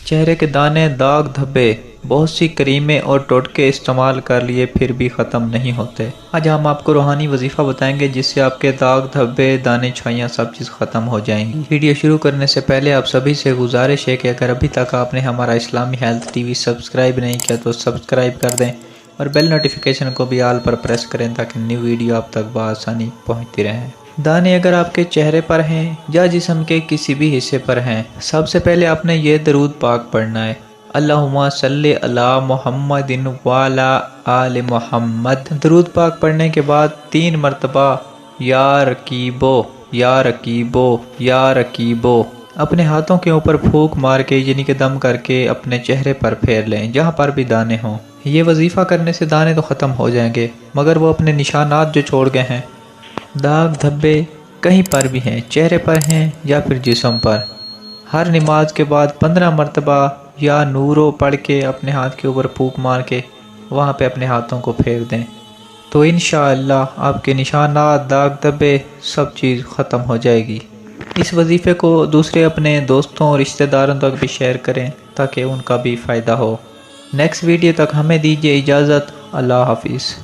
چہرے کے دانے، داغ دھبے بہت سی کریمیں اور ٹوٹکے استعمال کر لیے پھر بھی ختم نہیں ہوتے۔ آج ہم آپ کو روحانی وظیفہ بتائیں گے جس سے آپ کے داغ دھبے، دانے چھائیاں سب چیز ختم ہو جائیں گی۔ ویڈیو شروع کرنے سے پہلے آپ سبھی سے گزارش ہے کہ اگر ابھی تک آپ نے ہمارا اسلامی ہیلتھ ٹی وی سبسکرائب نہیں کیا تو سبسکرائب کر دیں اور بیل نوٹیفیکیشن کو بھی آل پر پریس کریں تاکہ نیو ویڈیو آپ تک بآسانی پہنچتی رہیں۔ دانے اگر آپ کے چہرے پر ہیں یا جسم کے کسی بھی حصے پر ہیں، سب سے پہلے آپ نے یہ درود پاک پڑھنا ہے: اللہم صلی علی محمد وعلی آل محمد۔ درود پاک پڑھنے کے بعد 3 مرتبہ یا رقیبو یا رقیبو یا رقیبو اپنے ہاتھوں کے اوپر پھونک مار کے یعنی کہ دم کر کے اپنے چہرے پر پھیر لیں جہاں پر بھی دانے ہوں۔ یہ وظیفہ کرنے سے دانے تو ختم ہو جائیں گے مگر وہ اپنے نشانات جو چھوڑ گئے ہیں، داغ دھبے کہیں پر بھی ہیں، چہرے پر ہیں یا پھر جسم پر، ہر نماز کے بعد 15 مرتبہ یا نورو پڑھ کے اپنے ہاتھ کے اوپر پھونک مار کے وہاں پہ اپنے ہاتھوں کو پھیر دیں تو انشاءاللہ آپ کے نشانات، داغ دھبے سب چیز ختم ہو جائے گی۔ اس وظیفے کو دوسرے اپنے دوستوں اور رشتہ داروں تک بھی شیئر کریں تاکہ ان کا بھی فائدہ ہو۔ نیکسٹ ویڈیو تک ہمیں دیجیے اجازت۔ اللہ حافظ۔